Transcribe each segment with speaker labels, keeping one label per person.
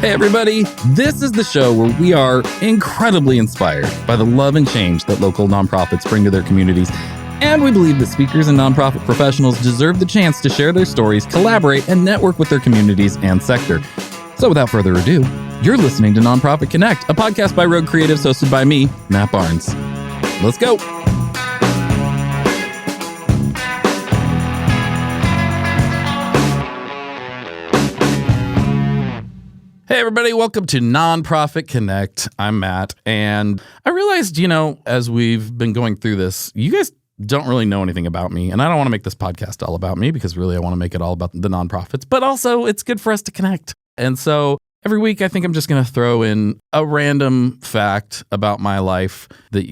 Speaker 1: Hey everybody, this is the show where we are incredibly inspired by the love and change that local nonprofits bring to their communities. And we believe that speakers and nonprofit professionals deserve the chance to share their stories, collaborate, and network with their communities and sector. So without further ado, you're listening to Nonprofit Connect, a podcast by Rogue Creatives hosted by me, Matt Barnes. Let's go. Hey everybody, welcome to Nonprofit Connect. I'm Matt, and I realized, as we've been going through this, you guys don't really know anything about me, and I don't want to make this podcast all about me because really I want to make it all about the nonprofits, but also it's good for us to connect. And so every week I think I'm just going to throw in a random fact about my life that,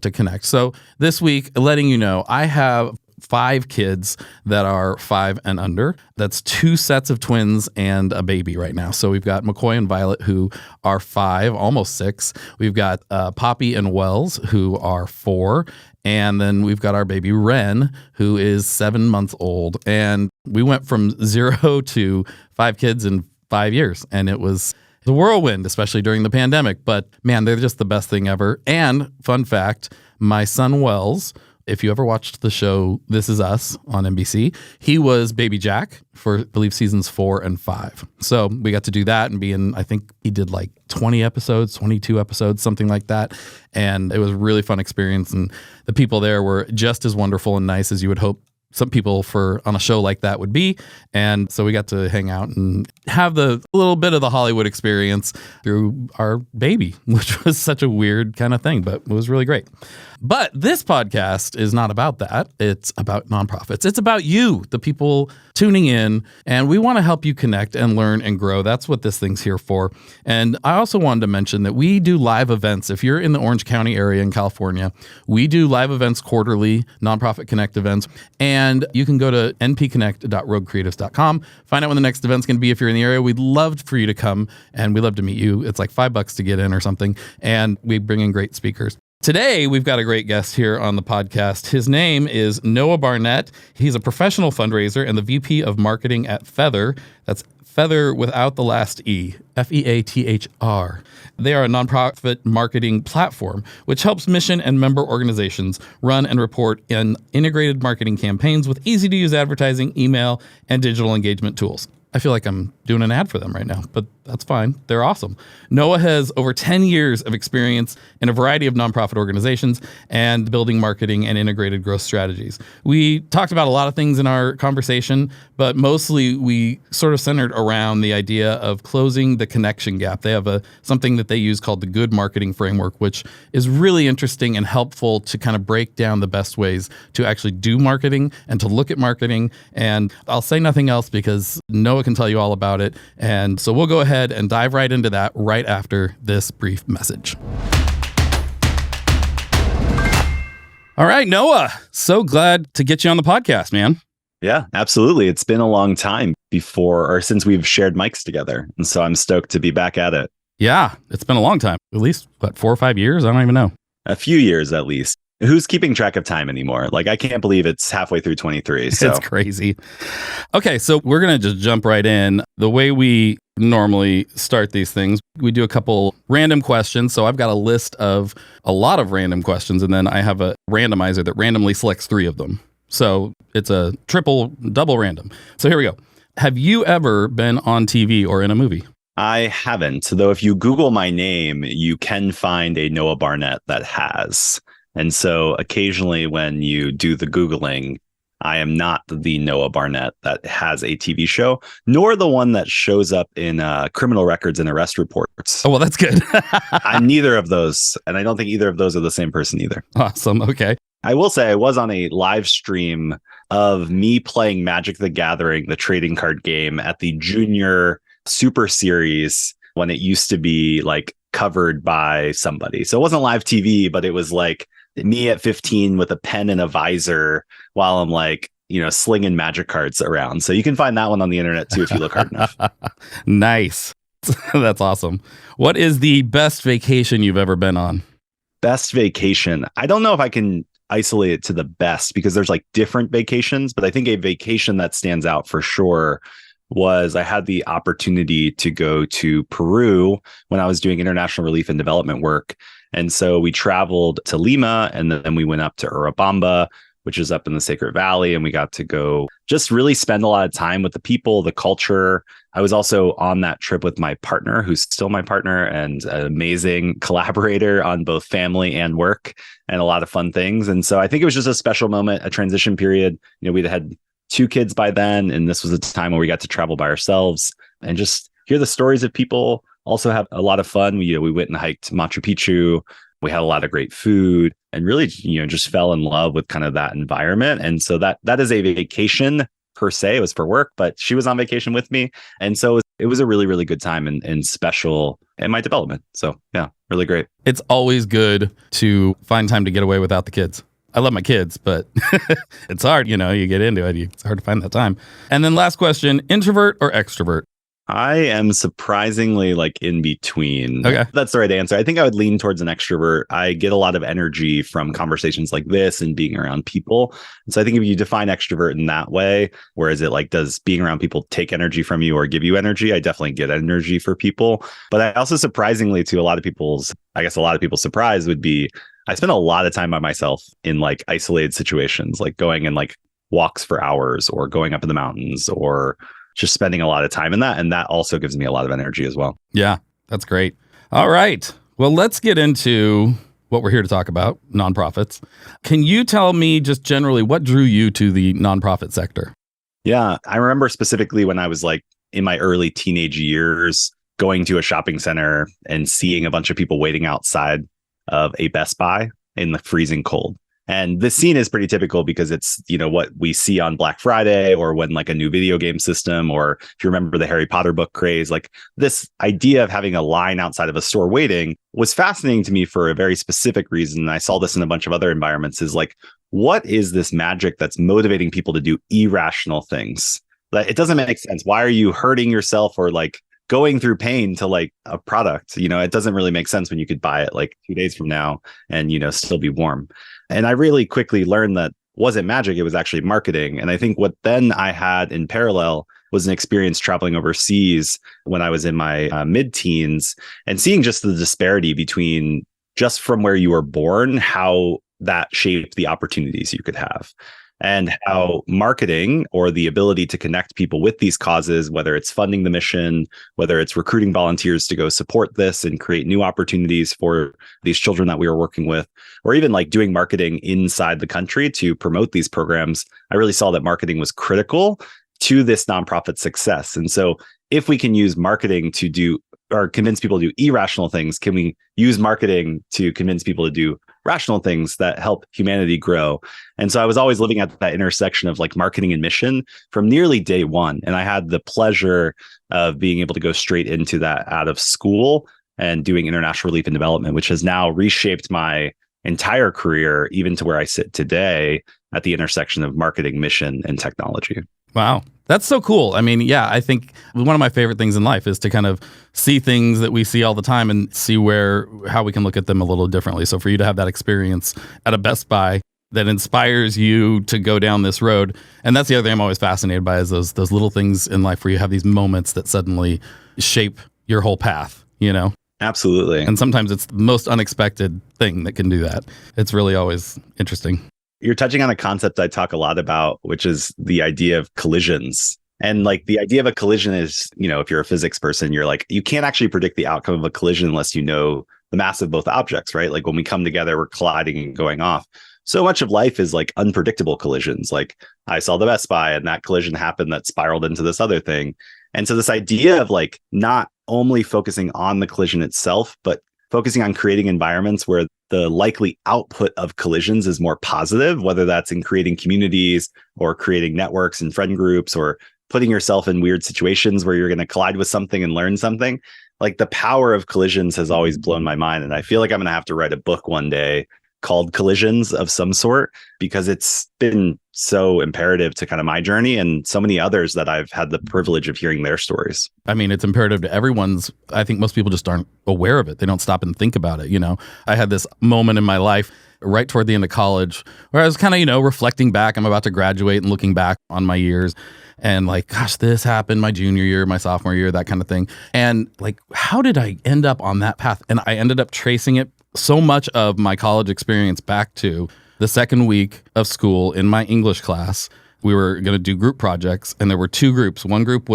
Speaker 1: to connect. So this week, letting you know, I have 5 kids that are 5 and under. That's 2 sets of twins and a baby right now. So we've got McCoy and Violet, who are 5, almost 6. We've got Poppy and Wells, who are 4. And then we've got our baby Ren, who is 7 months old. And we went from 0 to 5 kids in 5 years. And it was the whirlwind, especially during the pandemic. But man, they're just the best thing ever. And fun fact, my son Wells, if you ever watched the show This Is Us on NBC, he was Baby Jack for, I believe, seasons 4 and 5. So we got to do that and be in, I think he did like 20 episodes, 22 episodes, something like that. And it was a really fun experience. And the people there were just as wonderful and nice as you would hope some people on a show like that would be. And so we got to hang out and have the little bit of the Hollywood experience through our baby, which was such a weird kind of thing, but it was really great. But this podcast is not about that. It's about nonprofits. It's about you, the people tuning in, and we want to help you connect and learn and grow. That's what this thing's here for. And I also wanted to mention that we do live events. If you're in the Orange County area in California, we do live events quarterly, Nonprofit Connect events, and you can go to npconnect.roguecreatives.com, find out when the next event's going to be if you're in the area. We'd love for you to come, and we'd love to meet you. It's like $5 to get in or something, and we bring in great speakers. Today, we've got a great guest here on the podcast. His name is Noah Barnett. He's a professional fundraiser and the VP of Marketing at Feathr. That's Feathr without the last E, Feathr. They are a nonprofit marketing platform which helps mission and member organizations run and report in integrated marketing campaigns with easy-to-use advertising, email, and digital engagement tools. I feel like I'm doing an ad for them right now, but that's fine. They're awesome. Noah has over 10 years of experience in a variety of nonprofit organizations and building marketing and integrated growth strategies. We talked about a lot of things in our conversation, but mostly we sort of centered around the idea of closing the connection gap. They have something that they use called the Good Marketing Framework, which is really interesting and helpful to kind of break down the best ways to actually do marketing and to look at marketing. And I'll say nothing else because Noah can tell you all about it. And so we'll go ahead and dive right into that right after this brief message. All right, Noah, so glad to get you on the podcast, man.
Speaker 2: Yeah, absolutely. It's been a long time since we've shared mics together. And so I'm stoked to be back at it.
Speaker 1: Yeah, it's been a long time. At least, 4 or 5 years? I don't even know.
Speaker 2: A few years at least. Who's keeping track of time anymore? Like, I can't believe it's halfway through 23. So.
Speaker 1: It's crazy. Okay, so we're going to just jump right in. The way we normally start these things, we do a couple random questions. So I've got a list of a lot of random questions, and then I have a randomizer that randomly selects 3 of them. So it's a double random. So here we go. Have you ever been on TV or in a movie?
Speaker 2: I haven't, though if you Google my name, you can find a Noah Barnett that has. And so occasionally when you do the Googling, I am not the Noah Barnett that has a TV show, nor the one that shows up in criminal records and arrest reports.
Speaker 1: Oh, well, that's good.
Speaker 2: I'm neither of those. And I don't think either of those are the same person either.
Speaker 1: Awesome. Okay.
Speaker 2: I will say I was on a live stream of me playing Magic the Gathering, the trading card game, at the Junior Super Series when it used to be like covered by somebody. So it wasn't live TV, but it was like me at 15 with a pen and a visor while I'm like, slinging magic cards around. So you can find that one on the internet too if you look hard enough.
Speaker 1: Nice. That's awesome. What is the best vacation you've ever been on?
Speaker 2: Best vacation. I don't know if I can isolate it to the best because there's like different vacations, but I think a vacation that stands out for sure was I had the opportunity to go to Peru when I was doing international relief and development work. And so we traveled to Lima, and then we went up to Urubamba, which is up in the Sacred Valley. And we got to go just really spend a lot of time with the people, the culture. I was also on that trip with my partner, who's still my partner and an amazing collaborator on both family and work, and a lot of fun things. And so I think it was just a special moment, a transition period. We'd had 2 kids by then, and this was a time where we got to travel by ourselves and just hear the stories of people, also have a lot of fun. We went and hiked Machu Picchu. We had a lot of great food and really, just fell in love with kind of that environment. And so that is a vacation per se. It was for work, but she was on vacation with me. And so it was a really, really good time and special in my development. So yeah, really great.
Speaker 1: It's always good to find time to get away without the kids. I love my kids, but it's hard, you get into it. It's hard to find that time. And then last question, introvert or extrovert?
Speaker 2: I am surprisingly in between.
Speaker 1: Okay.
Speaker 2: That's the right answer. I think I would lean towards an extrovert. I get a lot of energy from conversations like this and being around people. And so I think if you define extrovert in that way, where is it does being around people take energy from you or give you energy? I definitely get energy for people. But I also surprisingly to a lot of people's surprise would be, I spend a lot of time by myself in isolated situations, going in walks for hours or going up in the mountains or just spending a lot of time in that. And that also gives me a lot of energy as well.
Speaker 1: Yeah, that's great. All right. Well, let's get into what we're here to talk about, nonprofits. Can you tell me just generally what drew you to the nonprofit sector?
Speaker 2: Yeah, I remember specifically when I was in my early teenage years, going to a shopping center and seeing a bunch of people waiting outside of a Best Buy in the freezing cold. And this scene is pretty typical because it's, what we see on Black Friday or when a new video game system, or if you remember the Harry Potter book craze, this idea of having a line outside of a store waiting was fascinating to me for a very specific reason. I saw this in a bunch of other environments is what is this magic that's motivating people to do irrational things? It doesn't make sense. Why are you hurting yourself or going through pain to a product? It doesn't really make sense when you could buy it 2 days from now and, still be warm. And I really quickly learned that wasn't magic. It was actually marketing. And I think what then I had in parallel was an experience traveling overseas when I was in my mid-teens and seeing just the disparity between just from where you were born, how that shaped the opportunities you could have. And how marketing or the ability to connect people with these causes, whether it's funding the mission, whether it's recruiting volunteers to go support this and create new opportunities for these children that we were working with, or even doing marketing inside the country to promote these programs, I really saw that marketing was critical to this nonprofit success. And so if we can use marketing to do or convince people to do irrational things, can we use marketing to convince people to do rational things that help humanity grow? And so I was always living at that intersection of marketing and mission from nearly day one. And I had the pleasure of being able to go straight into that out of school and doing international relief and development, which has now reshaped my entire career, even to where I sit today at the intersection of marketing, mission, and technology.
Speaker 1: Wow. That's so cool. I mean, yeah, I think one of my favorite things in life is to kind of see things that we see all the time and see how we can look at them a little differently. So for you to have that experience at a Best Buy that inspires you to go down this road. And that's the other thing I'm always fascinated by is those little things in life where you have these moments that suddenly shape your whole path,
Speaker 2: Absolutely.
Speaker 1: And sometimes it's the most unexpected thing that can do that. It's really always interesting.
Speaker 2: You're touching on a concept I talk a lot about, which is the idea of collisions. And the idea of a collision is, if you're a physics person, you're you can't actually predict the outcome of a collision unless you know the mass of both objects, right? When we come together, we're colliding and going off. So much of life is unpredictable collisions. I saw the Best Buy and that collision happened that spiraled into this other thing. And so this idea of not only focusing on the collision itself, but focusing on creating environments where the likely output of collisions is more positive, whether that's in creating communities or creating networks and friend groups or putting yourself in weird situations where you're going to collide with something and learn something. The power of collisions has always blown my mind. And I feel like I'm going to have to write a book one day called Collisions of some sort, because it's been so imperative to kind of my journey and so many others that I've had the privilege of hearing their stories.
Speaker 1: I mean, it's imperative to everyone's. I think most people just aren't aware of it. They don't stop and think about it. I had this moment in my life right toward the end of college where I was kind of, reflecting back. I'm about to graduate and looking back on my years and like, gosh, this happened my junior year, my sophomore year, that kind of thing. And like, how did I end up on that path? And I ended up tracing it so much of my college experience back to the second week of school in my English class. We were going to do group projects, and there were two groups. One group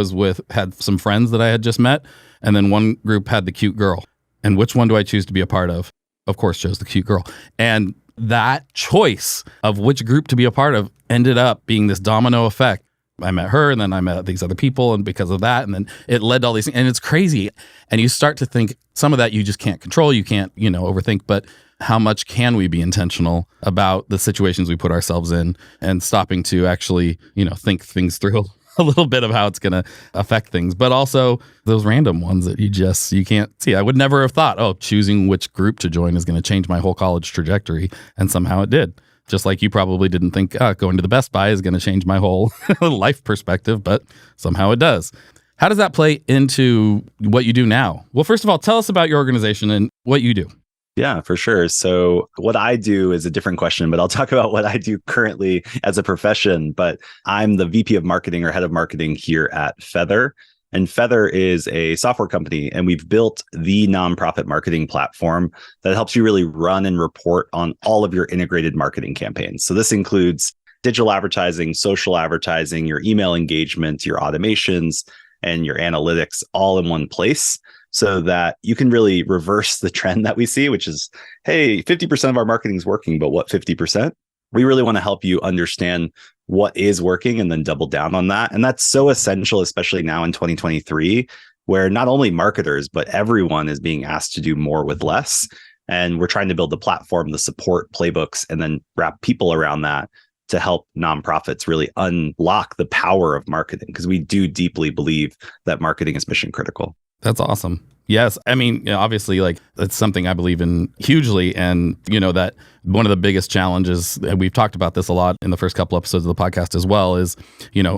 Speaker 1: had some friends that I had just met, and then one group had the cute girl. And which one do I choose to be a part of? Of course, chose the cute girl. And that choice of which group to be a part of ended up being this domino effect. I met her, and then I met these other people, and because of that, and then it led to all these things. And it's crazy. And you start to think some of that you just can't control. You can't, overthink. But how much can we be intentional about the situations we put ourselves in and stopping to actually, think things through a little bit of how it's going to affect things, but also those random ones that you can't see. I would never have thought, choosing which group to join is going to change my whole college trajectory. And somehow it did. Just like you probably didn't think going to the Best Buy is going to change my whole life perspective, but somehow it does. How does that play into what you do now? Well, first of all, tell us about your organization and what you do.
Speaker 2: Yeah, for sure. So what I do is a different question, but I'll talk about what I do currently as a profession. But I'm the VP of marketing or head of marketing here at Feathr. And Feathr is a software company, and we've built the nonprofit marketing platform that helps you really run and report on all of your integrated marketing campaigns. So this includes digital advertising, social advertising, your email engagement, your automations, and your analytics all in one place, so that you can really reverse the trend that we see, which is, hey, 50% of our marketing is working, but what 50%? We really want to help you understand what is working and then double down on that. And that's so essential, especially now in 2023, where not only marketers, but everyone is being asked to do more with less. And we're trying to build the platform, the support playbooks, and then wrap people around that to help nonprofits really unlock the power of marketing, because we do deeply believe that marketing is mission critical.
Speaker 1: That's awesome. Yes. I mean, obviously, like, it's something I believe in hugely. And, that one of the biggest challenges, and we've talked about this a lot in the first couple episodes of the podcast as well, is,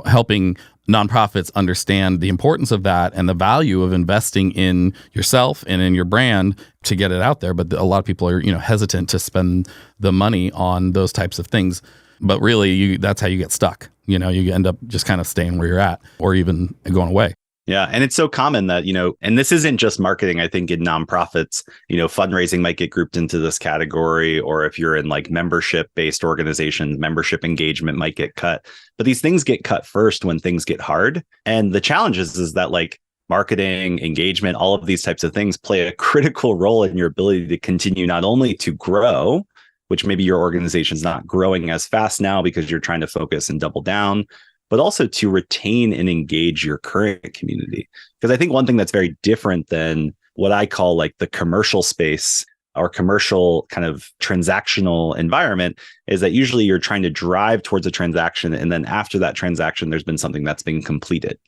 Speaker 1: helping nonprofits understand the importance of that and the value of investing in yourself and in your brand to get it out there. But a lot of people are, hesitant to spend the money on those types of things. But really, that's how you get stuck. You end up just kind of staying where you're at or even going away.
Speaker 2: Yeah. And it's so common that, and this isn't just marketing. I think in nonprofits, fundraising might get grouped into this category, or if you're in like membership-based organizations, membership engagement might get cut. But these things get cut first when things get hard. And the challenge is that like marketing, engagement, all of these types of things play a critical role in your ability to continue not only to grow, which maybe your organization's not growing as fast now because you're trying to focus and double down, but also to retain and engage your current community. Because I think one thing that's very different than what I call like the commercial space or commercial kind of transactional environment is that usually you're trying to drive towards a transaction. And then after that transaction, there's been something that's been completed.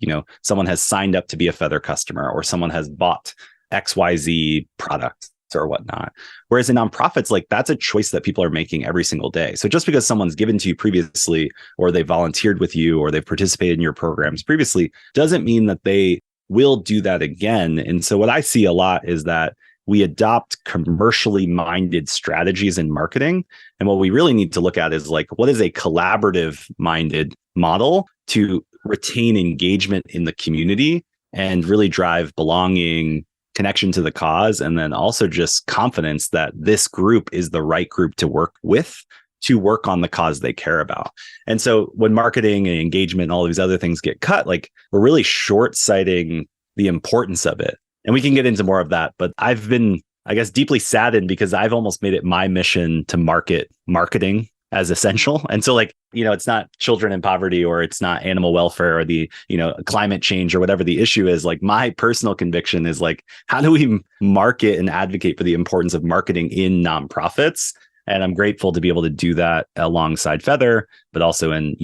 Speaker 2: Someone has signed up to be a Feathr customer, or someone has bought XYZ product or whatnot. Whereas in nonprofits, like, that's a choice that people are making every single day. So just because someone's given to you previously, or they volunteered with you, or they've participated in your programs previously, doesn't mean that they will do that again. And so what I see a lot is that we adopt commercially minded strategies in marketing. And what we really need to look at is like, what is a collaborative minded model to retain engagement in the community and really drive belonging, connection to the cause, and then also just confidence that this group is the right group to work with, to work on the cause they care about. And so when marketing and engagement and all these other things get cut, like, we're really short-sighting the importance of it. And we can get into more of that, but I've been, I guess, deeply saddened because I've almost made it my mission to market marketing as essential. And so like, it's not children in poverty, or it's not animal welfare, or the, climate change, or whatever the issue is. Like, my personal conviction is like, how do we market and advocate for the importance of marketing in nonprofits? And I'm grateful to be able to do that alongside Feathr, but also in,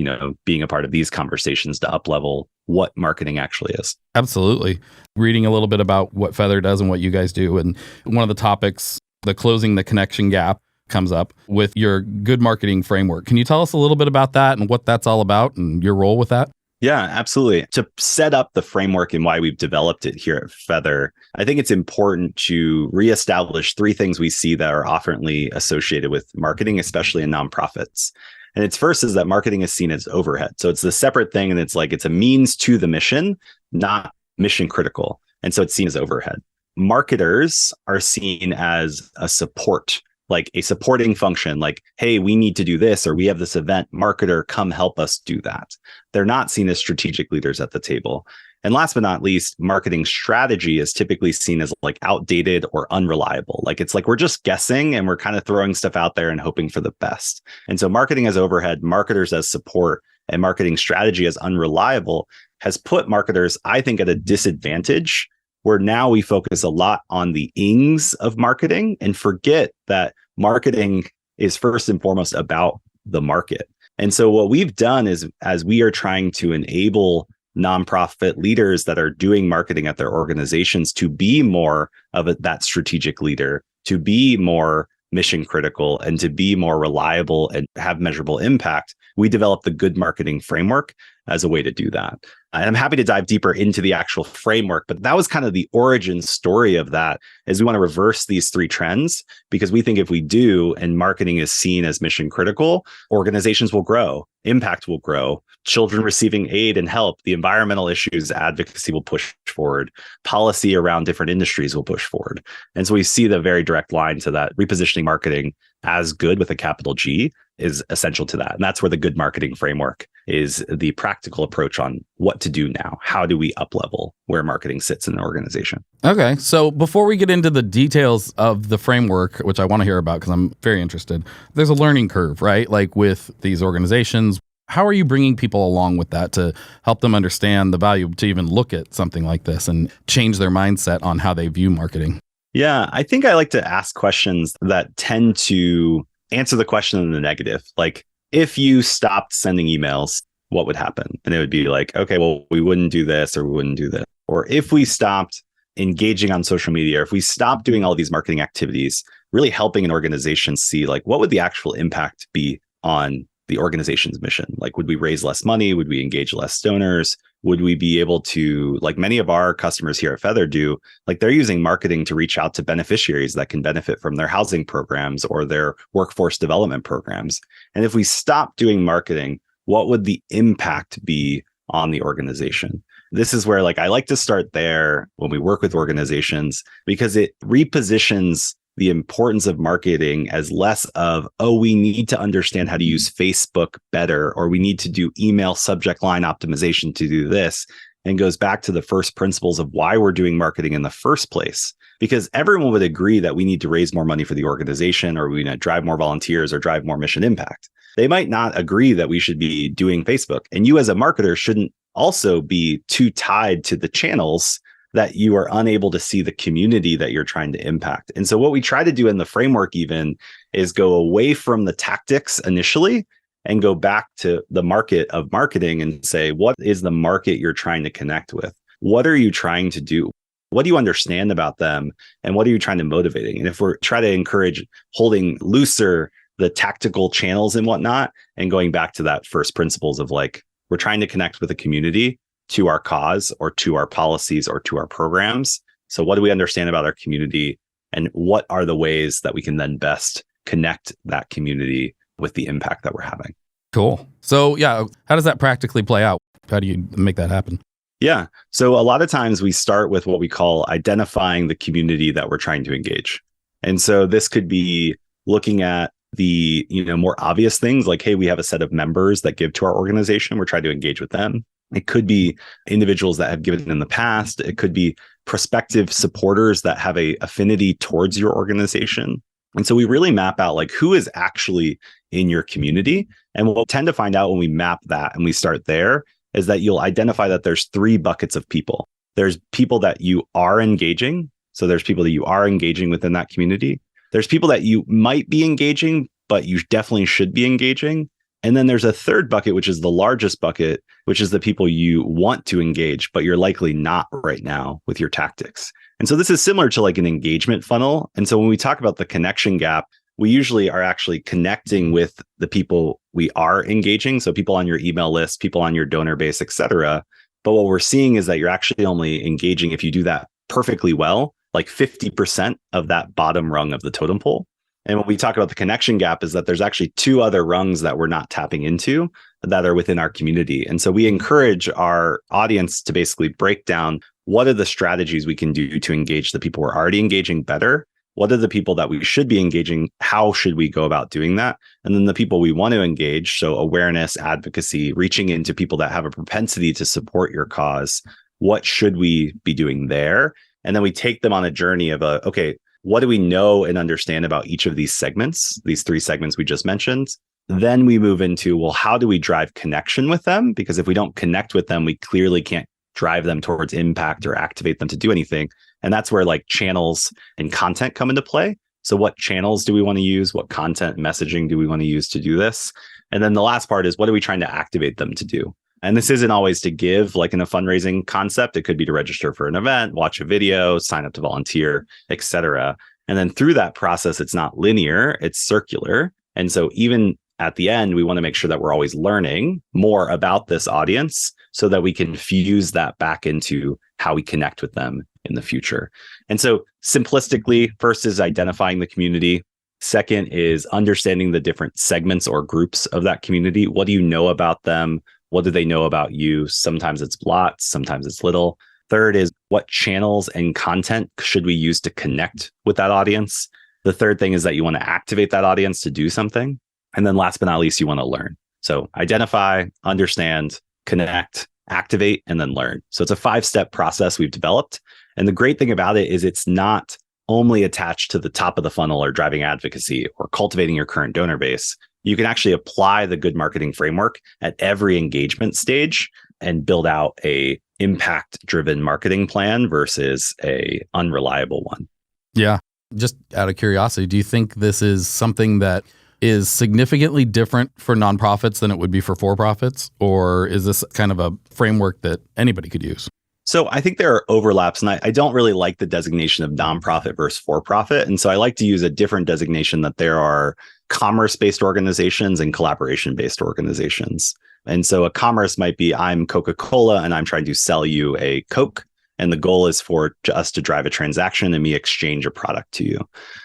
Speaker 2: being a part of these conversations to up-level what marketing actually is.
Speaker 1: Absolutely. Reading a little bit about what Feathr does and what you guys do. And one of the topics, the closing the connection gap, comes up with your good marketing framework. Can you tell us a little bit about that and what that's all about and your role with that?
Speaker 2: Yeah, absolutely. To set up the framework and why we've developed it here at Feathr, I think it's important to reestablish three things we see that are oftenly associated with marketing, especially in nonprofits. And it's first is that marketing is seen as overhead. So it's the separate thing, and it's like it's a means to the mission, not mission critical. And so it's seen as overhead. Marketers are seen as a support, like a supporting function, like, hey, we need to do this, or we have this event, marketer, come help us do that. They're not seen as strategic leaders at the table. And last but not least, marketing strategy is typically seen as like outdated or unreliable. Like it's like we're just guessing and we're kind of throwing stuff out there and hoping for the best. And so marketing as overhead, marketers as support, and marketing strategy as unreliable has put marketers, I think, at a disadvantage, where now we focus a lot on the ings of marketing and forget that marketing is first and foremost about the market. And so what we've done is, as we are trying to enable nonprofit leaders that are doing marketing at their organizations to be more of that strategic leader, to be more mission critical, and to be more reliable and have measurable impact, we developed the good marketing framework as a way to do that. And I'm happy to dive deeper into the actual framework, but that was kind of the origin story of that, is we want to reverse these three trends, because we think if we do, and marketing is seen as mission critical, organizations will grow, impact will grow, children receiving aid and help, the environmental issues, advocacy will push forward, policy around different industries will push forward. And so we see the very direct line to that. Repositioning marketing as good with a capital G is essential to that. And that's where the good marketing framework is the practical approach on what to do now. How do we up-level where marketing sits in an organization?
Speaker 1: Okay. So before we get into the details of the framework, which I want to hear about because I'm very interested, there's a learning curve, right? Like with these organizations, how are you bringing people along with that to help them understand the value to even look at something like this and change their mindset on how they view marketing?
Speaker 2: Yeah, I think I like to ask questions that tend to answer the question in the negative. Like, if you stopped sending emails, what would happen? And it would be like, okay, well, we wouldn't do this, or we wouldn't do this. Or if we stopped engaging on social media, or if we stopped doing all these marketing activities, really helping an organization see, like, what would the actual impact be on the organization's mission? Like, would we raise less money? Would we engage less donors? Would we be able to, like many of our customers here at Feathr do, like they're using marketing to reach out to beneficiaries that can benefit from their housing programs or their workforce development programs. And if we stop doing marketing, what would the impact be on the organization? This is where, like, I like to start there when we work with organizations, because it repositions the importance of marketing as less of, oh, we need to understand how to use Facebook better, or we need to do email subject line optimization to do this, and goes back to the first principles of why we're doing marketing in the first place. Because everyone would agree that we need to raise more money for the organization, or we need to drive more volunteers or drive more mission impact. They might not agree that we should be doing Facebook. And you as a marketer shouldn't also be too tied to the channels that you are unable to see the community that you're trying to impact. And so what we try to do in the framework even is go away from the tactics initially and go back to the market of marketing and say, what is the market you're trying to connect with? What are you trying to do? What do you understand about them? And what are you trying to motivate? And if we're trying to encourage holding looser the tactical channels and whatnot, and going back to that first principles of, like, we're trying to connect with the community to our cause or to our policies or to our programs. So what do we understand about our community, and what are the ways that we can then best connect that community with the impact that we're having?
Speaker 1: Cool. So yeah, how does that practically play out? How do you make that happen?
Speaker 2: Yeah. So a lot of times we start with what we call identifying the community that we're trying to engage. And so this could be looking at the, more obvious things, like, hey, we have a set of members that give to our organization. We're trying to engage with them. It could be individuals that have given in the past. It could be prospective supporters that have a affinity towards your organization. And so we really map out, like, who is actually in your community. And what we'll tend to find out when we map that and we start there is that you'll identify that there's three buckets of people. There's people that you are engaging. So there's people that you are engaging within that community. There's people that you might be engaging, but you definitely should be engaging. And then there's a third bucket, which is the largest bucket, which is the people you want to engage, but you're likely not right now with your tactics. And so this is similar to like an engagement funnel. And so when we talk about the connection gap, we usually are actually connecting with the people we are engaging. So people on your email list, people on your donor base, et cetera. But what we're seeing is that you're actually only engaging, if you do that perfectly well, like 50% of that bottom rung of the totem pole. And when we talk about the connection gap is that there's actually two other rungs that we're not tapping into that are within our community. And so we encourage our audience to basically break down what are the strategies we can do to engage the people we're already engaging better. What are the people that we should be engaging? How should we go about doing that? And then the people we want to engage, so awareness, advocacy, reaching into people that have a propensity to support your cause. What should we be doing there? And then we take them on a journey of okay, what do we know and understand about each of these segments, these three segments we just mentioned? Then we move into, well, how do we drive connection with them? Because if we don't connect with them, we clearly can't drive them towards impact or activate them to do anything. And that's where like channels and content come into play. So what channels do we want to use? What content messaging do we want to use to do this? And then the last part is, what are we trying to activate them to do? And this isn't always to give, like in a fundraising concept. It could be to register for an event, watch a video, sign up to volunteer, et cetera. And then through that process, it's not linear, it's circular. And so even at the end, we want to make sure that we're always learning more about this audience so that we can fuse that back into how we connect with them in the future. And so simplistically, first is identifying the community. Second is understanding the different segments or groups of that community. What do you know about them? What do they know about you? Sometimes it's lots, sometimes it's little. Third is, what channels and content should we use to connect with that audience? The third thing is that you want to activate that audience to do something. And then last but not least, you want to learn. So identify, understand, connect, activate, and then learn. So it's a 5-step process we've developed. And the great thing about it is it's not only attached to the top of the funnel or driving advocacy or cultivating your current donor base. You can actually apply the good marketing framework at every engagement stage and build out a impact-driven marketing plan versus a unreliable one.
Speaker 1: Yeah. Just out of curiosity, do you think this is something that is significantly different for nonprofits than it would be for for-profits? Or is this kind of a framework that anybody could use?
Speaker 2: So I think there are overlaps, and I don't really like the designation of nonprofit versus for-profit. And so I like to use a different designation, that there are commerce-based organizations and collaboration-based organizations. And so a commerce might be, I'm Coca-Cola and I'm trying to sell you a Coke. And the goal is for us to drive a transaction and me exchange a product to you.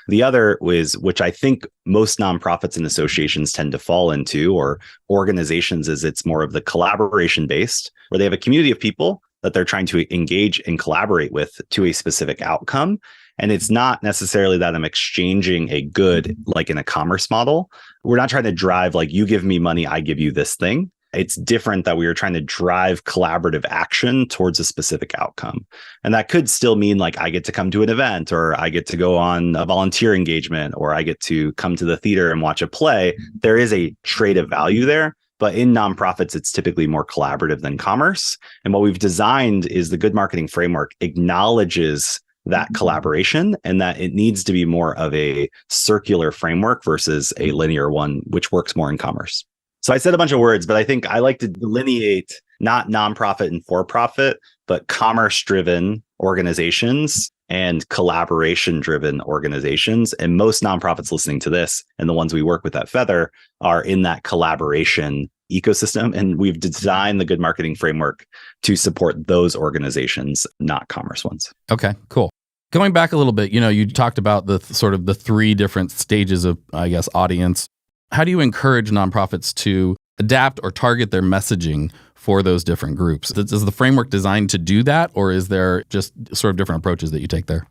Speaker 2: The other is, which I think most nonprofits and associations tend to fall into, or organizations, is it's more of the collaboration based, where they have a community of people that they're trying to engage and collaborate with to a specific outcome. And it's not necessarily that I'm exchanging a good, like in a commerce model. We're not trying to drive like, you give me money, I give you this thing. It's different that we are trying to drive collaborative action towards a specific outcome. And that could still mean like I get to come to an event, or I get to go on a volunteer engagement, or I get to come to the theater and watch a play. There is a trade of value there. But in nonprofits, it's typically more collaborative than commerce. And what we've designed is the good marketing framework acknowledges that collaboration, and that it needs to be more of a circular framework versus a linear one, which works more in commerce. So I said a bunch of words, but I think I like to delineate not nonprofit and for-profit, but commerce-driven organizations and collaboration-driven organizations. And most nonprofits listening to this, and the ones we work with at Feathr, are in that collaboration ecosystem. And we've designed the good marketing framework to support those organizations, not commerce ones.
Speaker 1: Okay, cool. Going back a little bit, you talked about the sort of the 3 different stages of, I guess, audience. How do you encourage nonprofits to adapt or target their messaging for those different groups? Is the framework designed to do that, or is there just sort of different approaches that you take there?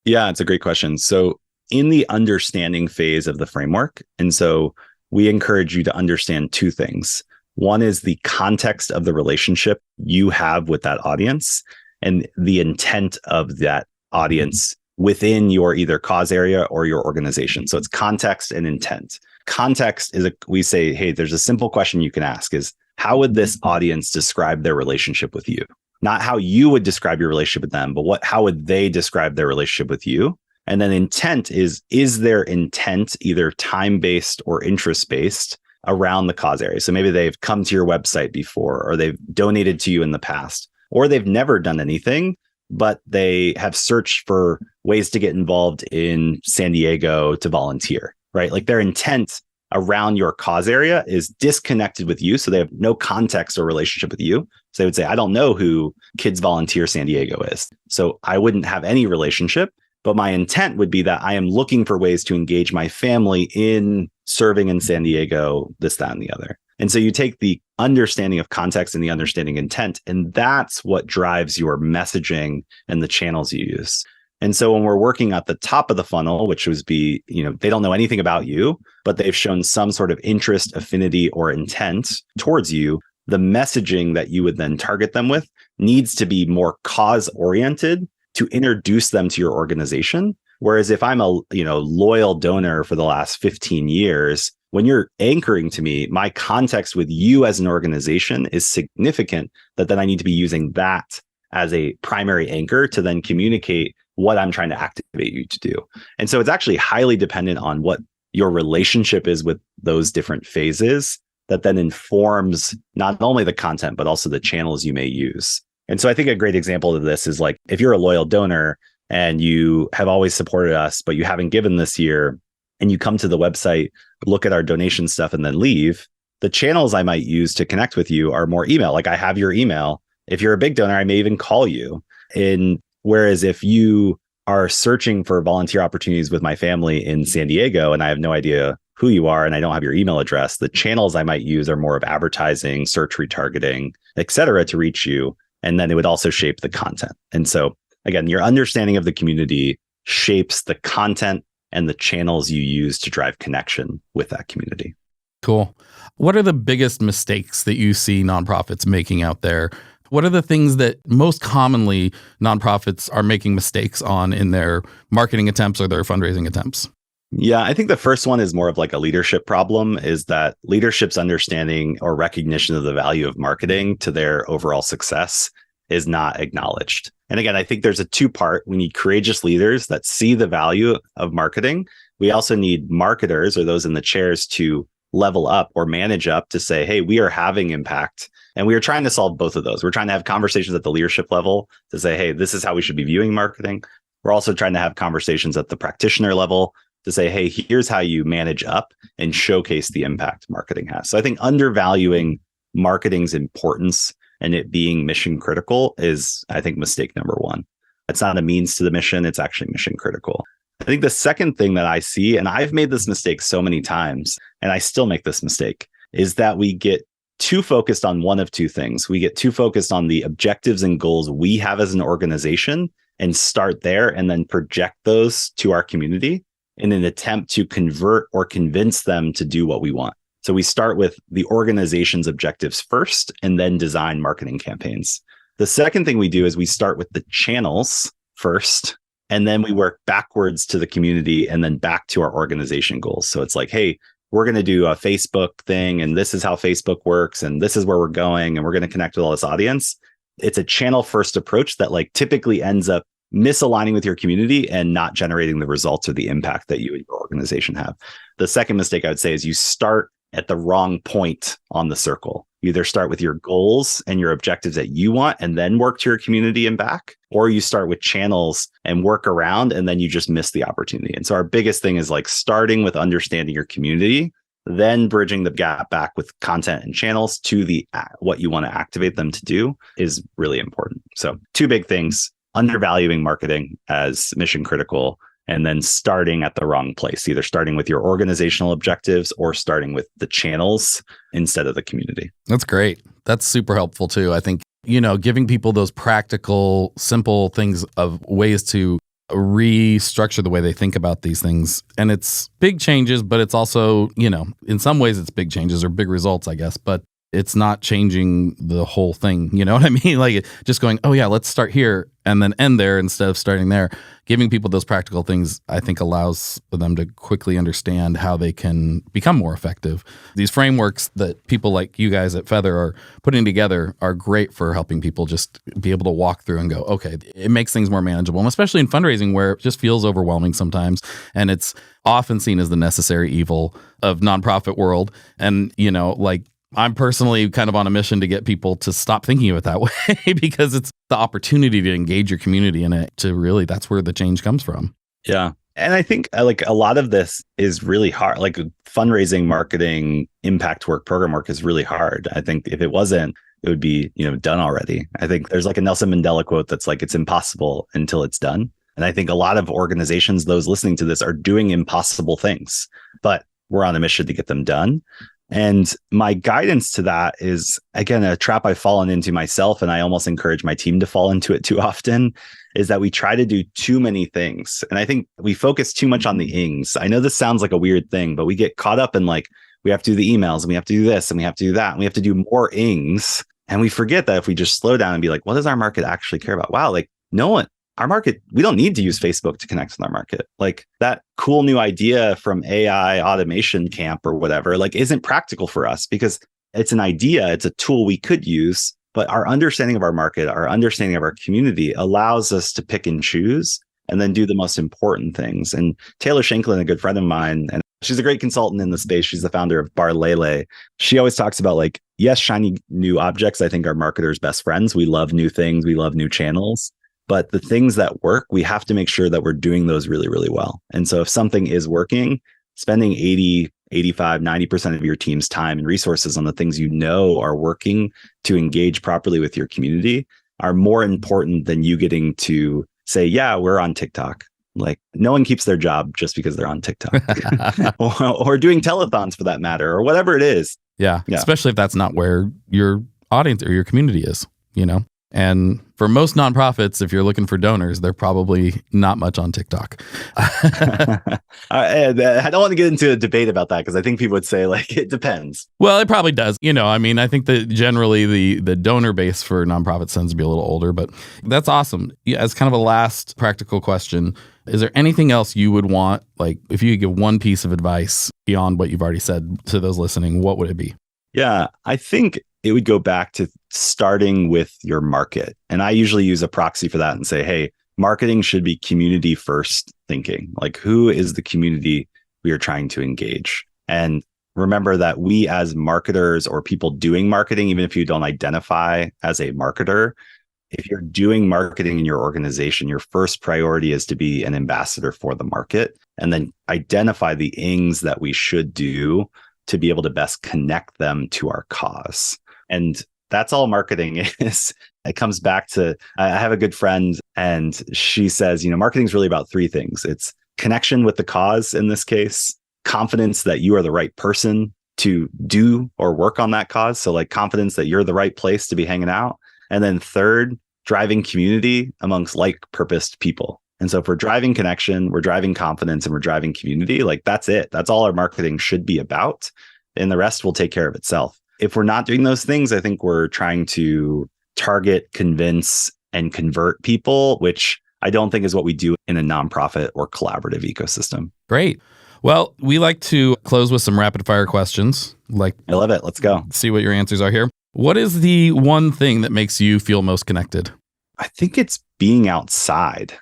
Speaker 2: Yeah, it's a great question. So in the understanding phase of the framework, and so we encourage you to understand 2 things. One is the context of the relationship you have with that audience and the intent of that audience within your either cause area or your organization. So it's context and intent. Context is we say, hey, there's a simple question you can ask is, how would this audience describe their relationship with you? Not how you would describe your relationship with them, but how would they describe their relationship with you? And then intent is their intent either time-based or interest-based around the cause area? So maybe they've come to your website before, or they've donated to you in the past, or they've never done anything, but they have searched for ways to get involved in San Diego to volunteer. right? Like their intent around your cause area is disconnected with you. So they have no context or relationship with you. So they would say, I don't know who Kids Volunteer San Diego is. So I wouldn't have any relationship, but my intent would be that I am looking for ways to engage my family in serving in San Diego, this, that, and the other. And so you take the understanding of context and the understanding intent, and that's what drives your messaging and the channels you use. And so when we're working at the top of the funnel, which would be, they don't know anything about you, but they've shown some sort of interest, affinity, or intent towards you, the messaging that you would then target them with needs to be more cause-oriented to introduce them to your organization. Whereas if I'm a loyal donor for the last 15 years, when you're anchoring to me, my context with you as an organization is significant, that then I need to be using that as a primary anchor to then communicate what I'm trying to activate you to do. And so it's actually highly dependent on what your relationship is with those different phases that then informs not only the content, but also the channels you may use. And so I think a great example of this is like, if you're a loyal donor and you have always supported us, but you haven't given this year, and you come to the website, look at our donation stuff, and then leave, the channels I might use to connect with you are more email. Like I have your email. If you're a big donor, I may even call you. Whereas if you are searching for volunteer opportunities with my family in San Diego, and I have no idea who you are, and I don't have your email address, the channels I might use are more of advertising, search retargeting, et cetera, to reach you. And then it would also shape the content. And so again, your understanding of the community shapes the content and the channels you use to drive connection with that community.
Speaker 1: Cool. What are the biggest mistakes that you see nonprofits making out there? What are the things that most commonly nonprofits are making mistakes on in their marketing attempts or their fundraising attempts?
Speaker 2: Yeah, I think the first one is more of like a leadership problem, is that leadership's understanding or recognition of the value of marketing to their overall success is not acknowledged. And again, I think there's a two-part. We need courageous leaders that see the value of marketing. We also need marketers, or those in the chairs, to level up or manage up to say, hey, we are having impact. And we are trying to solve both of those. We're trying to have conversations at the leadership level to say, hey, this is how we should be viewing marketing. We're also trying to have conversations at the practitioner level to say, hey, here's how you manage up and showcase the impact marketing has. So I think undervaluing marketing's importance and it being mission critical is, I think, mistake number one. It's not a means to the mission. It's actually mission critical. I think the second thing that I see, and I've made this mistake so many times, and I still make this mistake, is that we get too focused on one of two things. We get too focused on the objectives and goals we have as an organization and start there and then project those to our community in an attempt to convert or convince them to do what we want. So we start with the organization's objectives first and then design marketing campaigns. The second thing we do is we start with the channels first, and then we work backwards to the community and then back to our organization goals. So it's like, hey, we're going to do a Facebook thing, and this is how Facebook works, and this is where we're going, and we're going to connect with all this audience. It's a channel first approach that like typically ends up misaligning with your community and not generating the results or the impact that you and your organization have. The second mistake I would say is you start at the wrong point on the circle. You either start with your goals and your objectives that you want and then work to your community and back, or you start with channels and work around and then you just miss the opportunity. And so our biggest thing is like starting with understanding your community, then bridging the gap back with content and channels to the what you want to activate them to do is really important. So two big things: undervaluing marketing as mission critical, and then starting at the wrong place, either starting with your organizational objectives or starting with the channels instead of the community.
Speaker 1: That's great. That's super helpful too. I think, giving people those practical, simple things of ways to restructure the way they think about these things. And it's big changes, but it's also, in some ways it's big changes or big results, I guess, but it's not changing the whole thing. You know what I mean? Like just going, oh yeah, let's start here and then end there instead of starting there. Giving people those practical things, I think, allows them to quickly understand how they can become more effective. These frameworks that people like you guys at Feathr are putting together are great for helping people just be able to walk through and go, okay, it makes things more manageable. And especially in fundraising where it just feels overwhelming sometimes. And it's often seen as the necessary evil of nonprofit world. And, I'm personally kind of on a mission to get people to stop thinking of it that way because it's the opportunity to engage your community in it to really, that's where the change comes from.
Speaker 2: Yeah. And I think like a lot of this is really hard. Like fundraising, marketing, impact work, program work is really hard. I think if it wasn't, it would be, done already. I think there's like a Nelson Mandela quote that's like, it's impossible until it's done. And I think a lot of organizations, those listening to this, are doing impossible things, but we're on a mission to get them done. And my guidance to that is, again, a trap I've fallen into myself, and I almost encourage my team to fall into it too often, is that we try to do too many things. And I think we focus too much on the ings. I know this sounds like a weird thing, but we get caught up in like, we have to do the emails and we have to do this and we have to do that. And we have to do more ings. And we forget that if we just slow down and be like, what does our market actually care about? Wow, like our market, we don't need to use Facebook to connect with our market. Like that cool new idea from AI automation camp or whatever, like isn't practical for us because it's an idea, it's a tool we could use, but our understanding of our market, our understanding of our community allows us to pick and choose and then do the most important things. And Taylor Shanklin, a good friend of mine, and she's a great consultant in the space. She's the founder of Barnett. She always talks about like, yes, shiny new objects, I think are marketers' best friends. We love new things. We love new channels. But the things that work, we have to make sure that we're doing those really, really well. And so if something is working, spending 80, 85, 90% of your team's time and resources on the things are working to engage properly with your community are more important than you getting to say, yeah, we're on TikTok. Like no one keeps their job just because they're on TikTok or doing telethons for that matter, or whatever it is.
Speaker 1: Yeah. Especially if that's not where your audience or your community is, And for most nonprofits, if you're looking for donors, they're probably not much on TikTok.
Speaker 2: I don't want to get into a debate about that because I think people would say like, it depends.
Speaker 1: Well, it probably does. I think that generally the donor base for nonprofits tends to be a little older, but that's awesome. As kind of a last practical question, is there anything else you would want, like if you could give one piece of advice beyond what you've already said to those listening, what would it be?
Speaker 2: Yeah, I think it would go back to starting with your market. And I usually use a proxy for that and say, hey, marketing should be community first thinking. Like who is the community we are trying to engage? And remember that we as marketers or people doing marketing, even if you don't identify as a marketer, if you're doing marketing in your organization, your first priority is to be an ambassador for the market and then identify the ings that we should do to be able to best connect them to our cause. And that's all marketing is. It comes back to, I have a good friend and she says, marketing is really about three things. It's connection with the cause in this case, confidence that you are the right person to do or work on that cause. So like confidence that you're the right place to be hanging out. And then third, driving community amongst like-purposed people. And so if we're driving connection, we're driving confidence, and we're driving community, like that's it. That's all our marketing should be about. And the rest will take care of itself. If we're not doing those things, I think we're trying to target, convince, and convert people, which I don't think is what we do in a nonprofit or collaborative ecosystem.
Speaker 1: Great. Well, we like to close with some rapid fire questions. I
Speaker 2: love it. Let's go.
Speaker 1: See what your answers are here. What is the one thing that makes you feel most connected?
Speaker 2: I think it's being outside.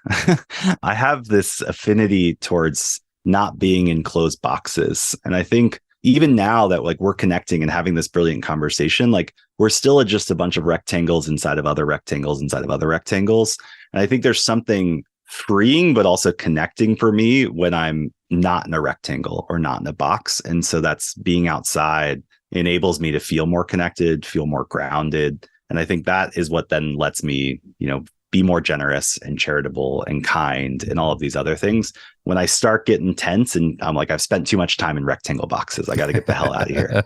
Speaker 2: I have this affinity towards not being in closed boxes. And I think even now that like we're connecting and having this brilliant conversation, like we're still just a bunch of rectangles inside of other rectangles inside of other rectangles. And I think there's something freeing, but also connecting for me when I'm not in a rectangle or not in a box. And so that's being outside enables me to feel more connected, feel more grounded. And I think that is what then lets me, be more generous and charitable and kind and all of these other things. When I start getting tense and I'm like, I've spent too much time in rectangle boxes, I got to get the hell out of here.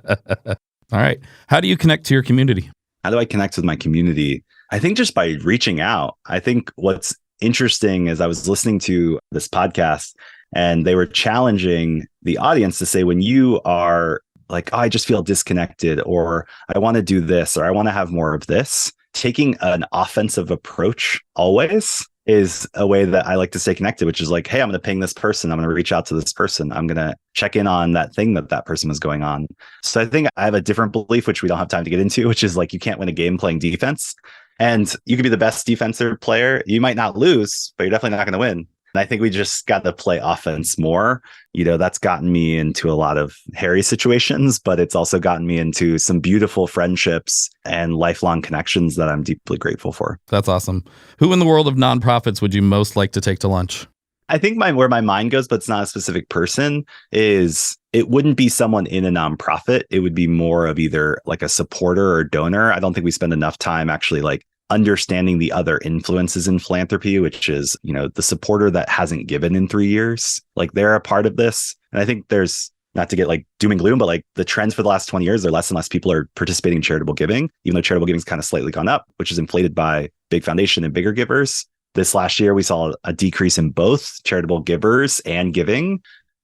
Speaker 1: All right. How do you connect to your community?
Speaker 2: How do I connect with my community? I think just by reaching out. I think what's interesting is I was listening to this podcast and they were challenging the audience to say, when you are like, oh, I just feel disconnected, or I want to do this, or I want to have more of this, taking an offensive approach always is a way that I like to stay connected, which is like, hey, I'm going to ping this person. I'm going to reach out to this person. I'm going to check in on that thing that person was going on. So I think I have a different belief, which we don't have time to get into, which is like, you can't win a game playing defense. And you could be the best defensive player. You might not lose, but you're definitely not going to win. And I think we just got to play offense more. That's gotten me into a lot of hairy situations, but it's also gotten me into some beautiful friendships and lifelong connections that I'm deeply grateful for.
Speaker 1: That's awesome. Who in the world of nonprofits would you most like to take to lunch?
Speaker 2: I think where my mind goes, but it's not a specific person, is it wouldn't be someone in a nonprofit. It would be more of either like a supporter or donor. I don't think we spend enough time actually like understanding the other influences in philanthropy, which is, the supporter that hasn't given in 3 years. Like they're a part of this. And I think there's, not to get like doom and gloom, but like the trends for the last 20 years, there are less and less people are participating in charitable giving, even though charitable giving's kind of slightly gone up, which is inflated by big foundation and bigger givers. This last year, we saw a decrease in both charitable givers and giving.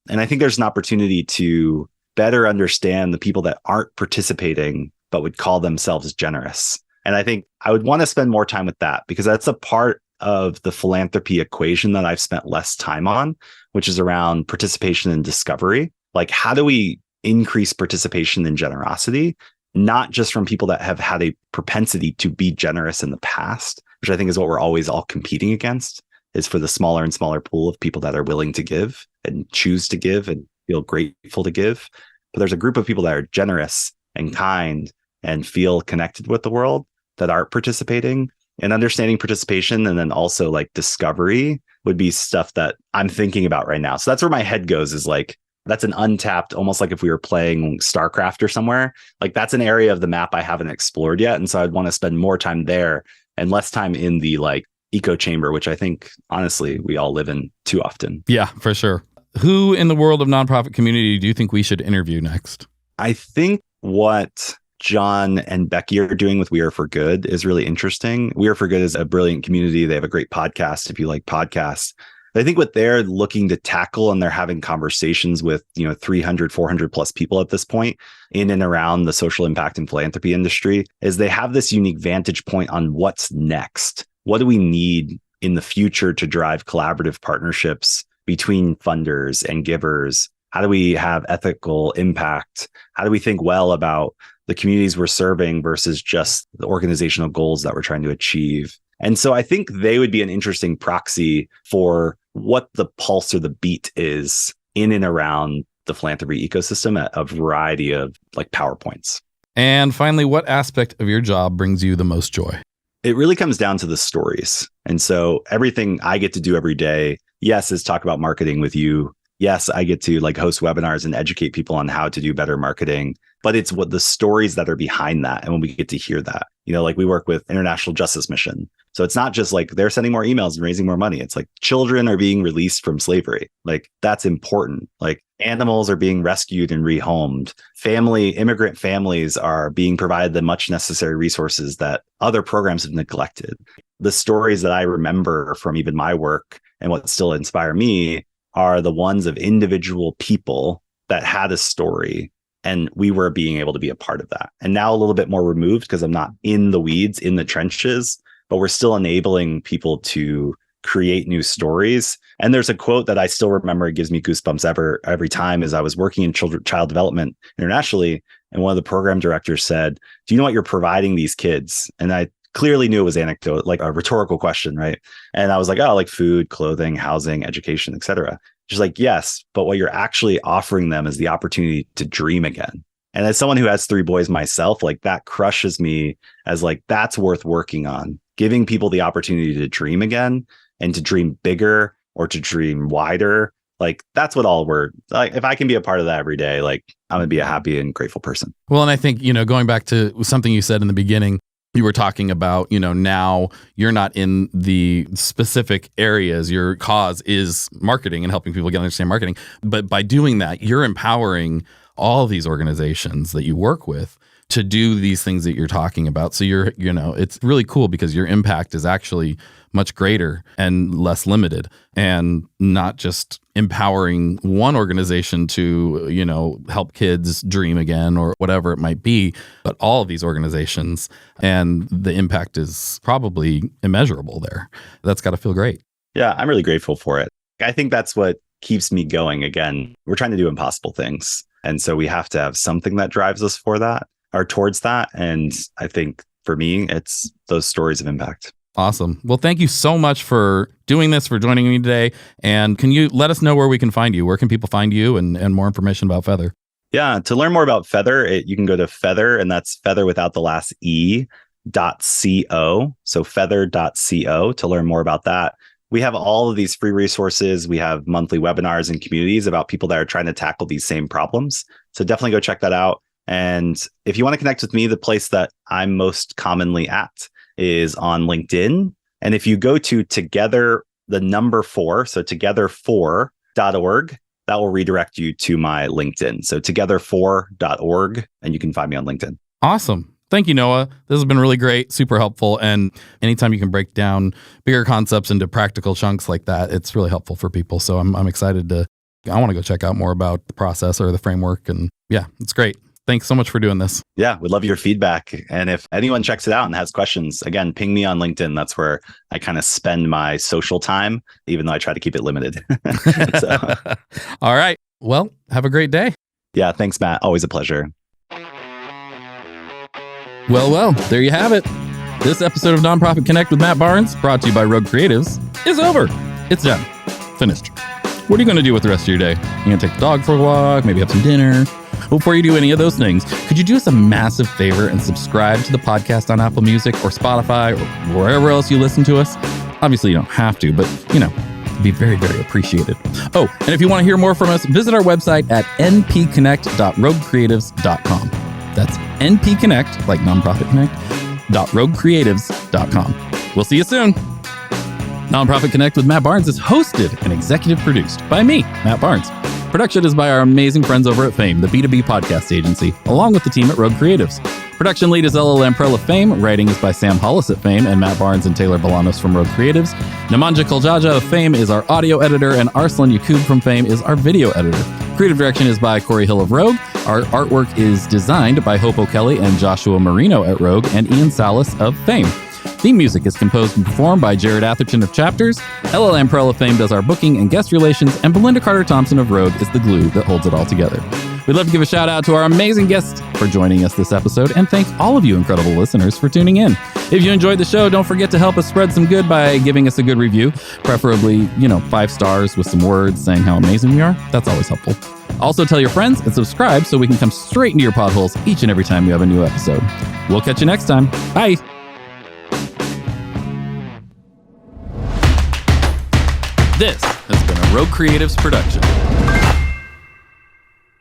Speaker 2: And I think there's an opportunity to better understand the people that aren't participating, but would call themselves generous. And I think I would want to spend more time with that because that's a part of the philanthropy equation that I've spent less time on, which is around participation and discovery. Like, how do we increase participation and generosity, not just from people that have had a propensity to be generous in the past, which I think is what we're always all competing against, is for the smaller and smaller pool of people that are willing to give and choose to give and feel grateful to give. But there's a group of people that are generous and kind and feel connected with the world that aren't participating. And understanding participation and then also like discovery would be stuff that I'm thinking about right now. So that's where my head goes, is like, that's an untapped, almost like if we were playing StarCraft or somewhere, like that's an area of the map I haven't explored yet. And so I'd want to spend more time there and less time in the like echo chamber, which I think, honestly, we all live in too often.
Speaker 1: Yeah, for sure. Who in the world of nonprofit community do you think we should interview next? I
Speaker 2: think what John and Becky are doing with We Are for Good is really interesting. We Are for Good is a brilliant community. They have a great podcast if you like podcasts. I think what they're looking to tackle, and they're having conversations with, 300, 400 plus people at this point in and around the social impact and philanthropy industry, is they have this unique vantage point on what's next. What do we need in the future to drive collaborative partnerships between funders and givers? How do we have ethical impact? How do we think well about the communities we're serving versus just the organizational goals that we're trying to achieve? And so I think they would be an interesting proxy for what the pulse or the beat is in and around the philanthropy ecosystem at a variety of like PowerPoints.
Speaker 1: And finally, what aspect of your job brings you the most joy?
Speaker 2: It really comes down to the stories. And so everything I get to do every day, yes, is talk about marketing with you. Yes, I get to like host webinars and educate people on how to do better marketing, but it's what the stories that are behind that. And when we get to hear that, like we work with International Justice Mission. So it's not just like they're sending more emails and raising more money. It's like children are being released from slavery. Like that's important. Like animals are being rescued and rehomed. Immigrant families are being provided the much necessary resources that other programs have neglected. The stories that I remember from even my work and what still inspire me are the ones of individual people that had a story, and we were being able to be a part of that. And now a little bit more removed because I'm not in the weeds, in the trenches, but we're still enabling people to create new stories. And there's a quote that I still remember, it gives me goosebumps every time, is I was working in child development internationally, and one of the program directors said, "Do you know what you're providing these kids?" And I clearly knew it was anecdote, like a rhetorical question, right? And I was like, "Oh, like food, clothing, housing, education, etc." She's like, "Yes, but what you're actually offering them is the opportunity to dream again." And as someone who has 3 boys myself, like that crushes me as like, that's worth working on. Giving people the opportunity to dream again and to dream bigger or to dream wider. Like that's what all we're like. If I can be a part of that every day, like I'm gonna be a happy and grateful person.
Speaker 1: Well, and I think, going back to something you said in the beginning, you were talking about, now you're not in the specific areas. Your cause is marketing and helping people understand marketing. But by doing that, you're empowering all of these organizations that you work with to do these things that you're talking about. So it's really cool because your impact is actually much greater and less limited, and not just empowering one organization to, help kids dream again or whatever it might be, but all of these organizations. And the impact is probably immeasurable there. That's got to feel great.
Speaker 2: Yeah, I'm really grateful for it. I think that's what keeps me going. Again, we're trying to do impossible things. And so we have to have something that drives us for that or towards that. And I think for me, it's those stories of impact.
Speaker 1: Awesome. Well, thank you so much for doing this, for joining me today. And can you let us know where we can find you? Where can people find you and more information about Feathr?
Speaker 2: Yeah, to learn more about Feathr, you can go to Feathr, and that's Feathr without the last E.co. So feathr.co to learn more about that. we have all of these free resources. We have monthly webinars and communities about people that are trying to tackle these same problems. So definitely go check that out. And if you want to connect with me, the place that I'm most commonly at is on LinkedIn. And if you go to together, the number 4, so together4.org, that will redirect you to my LinkedIn. So together4.org, and you can find me on LinkedIn.
Speaker 1: Awesome. Thank you, Noah. This has been really great, super helpful. And anytime you can break down bigger concepts into practical chunks like that, it's really helpful for people. So I'm excited I want to go check out more about the process or the framework. And yeah, it's great. Thanks so much for doing this.
Speaker 2: Yeah, we'd love your feedback. And if anyone checks it out and has questions, again, ping me on LinkedIn. That's where I kind of spend my social time, even though I try to keep it limited.
Speaker 1: All right. Well, have a great day.
Speaker 2: Yeah, thanks, Matt. Always a pleasure.
Speaker 1: Well, there you have it. This episode of Nonprofit Connect with Matt Barnes, brought to you by Rogue Creatives, is over. It's done. Finished. What are you going to do with the rest of your day? You going to take the dog for a walk, maybe have some dinner? Before you do any of those things, could you do us a massive favor and subscribe to the podcast on Apple Music or Spotify or wherever else you listen to us? Obviously, you don't have to, but, it'd be very, very appreciated. Oh, and if you want to hear more from us, visit our website at npconnect.roguecreatives.com. That's npconnect, like Nonprofit Connect, .roguecreatives.com. We'll see you soon. Nonprofit Connect with Matt Barnes is hosted and executive produced by me, Matt Barnes. Production is by our amazing friends over at Fame, the B2B podcast agency, along with the team at Rogue Creatives. Production lead is Ella Lamprell of Fame. Writing is by Sam Hollis at Fame and Matt Barnes and Taylor Bolanos from Rogue Creatives. Nemanja Koljaja of Fame is our audio editor, and Arslan Yakub from Fame is our video editor. Creative direction is by Corey Hill of Rogue. Our artwork is designed by Hope O'Kelly and Joshua Marino at Rogue and Ian Salas of Fame. Theme music is composed and performed by Jared Atherton of Chapters. Ella Lamprell of Fame does our booking and guest relations, and Belinda Carter-Thompson of Rogue is the glue that holds it all together. We'd love to give a shout out to our amazing guests for joining us this episode, and thank all of you incredible listeners for tuning in. If you enjoyed the show, don't forget to help us spread some good by giving us a good review, preferably, 5 stars with some words saying how amazing we are. That's always helpful. Also tell your friends and subscribe so we can come straight into your potholes each and every time we have a new episode. We'll catch you next time. Bye. This has been a Rogue Creatives production.